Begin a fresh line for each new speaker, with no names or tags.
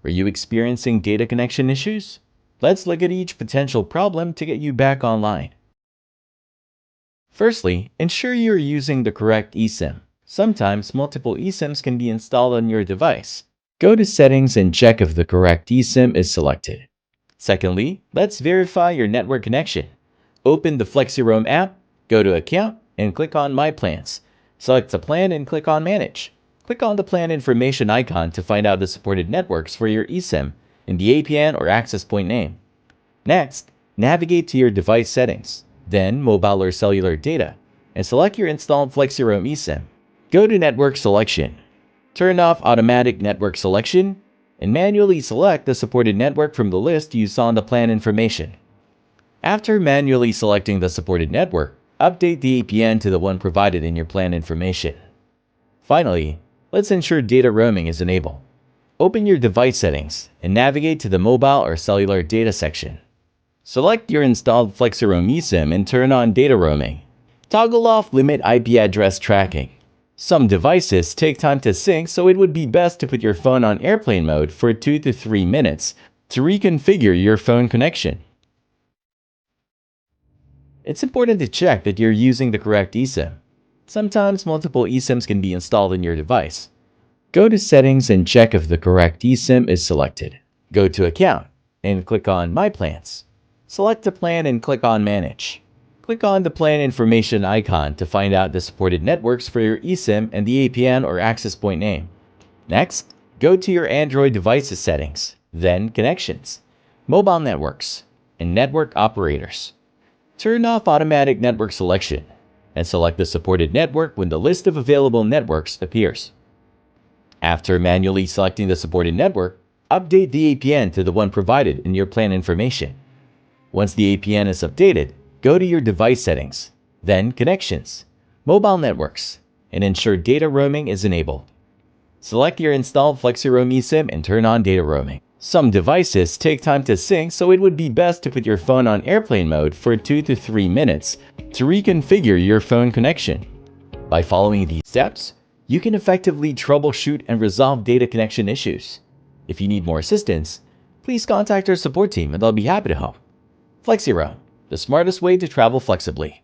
Are you experiencing data connection issues? Let's look at each potential problem to get you back online. Firstly, ensure you're using the correct eSIM. Sometimes multiple eSIMs can be installed on your device. Go to Settings and check if the correct eSIM is selected. Secondly, let's verify your network connection. Open the FlexiRoam app, go to Account, and click on My Plans. Select a plan and click on Manage. Click on the plan information icon to find out the supported networks for your eSIM and the APN or access point name. Next, navigate to your device settings, then Mobile or Cellular Data, and select your installed FlexiRoam eSIM. Go to Network Selection. Turn off Automatic Network Selection and manually select the supported network from the list you saw in the plan information. After manually selecting the supported network, update the APN to the one provided in your plan information. Finally, let's ensure data roaming is enabled. Open your device settings and navigate to the Mobile or Cellular Data section. Select your installed FlexiRoam eSIM and turn on data roaming. Toggle off Limit IP address tracking. Some devices take time to sync, so it would be best to put your phone on airplane mode for 2 to 3 minutes to reconfigure your phone connection. It's important to check that you're using the correct eSIM. Sometimes multiple eSIMs can be installed in your device. Go to Settings and check if the correct eSIM is selected. Go to Account and click on My Plans. Select a plan and click on Manage. Click on the plan information icon to find out the supported networks for your eSIM and the APN or access point name. Next, go to your Android devices settings, then Connections, Mobile Networks, and Network Operators. Turn off Automatic Network Selection and select the supported network when the list of available networks appears. After manually selecting the supported network, update the APN to the one provided in your plan information. Once the APN is updated, go to your device settings, then Connections, Mobile Networks, and ensure data roaming is enabled. Select your installed FlexiRoam eSIM and turn on data roaming. Some devices take time to sync, so it would be best to put your phone on airplane mode for 2 to 3 minutes to reconfigure your phone connection. By following these steps, you can effectively troubleshoot and resolve data connection issues. If you need more assistance, please contact our support team and they'll be happy to help. FlexiRoam, the smartest way to travel flexibly.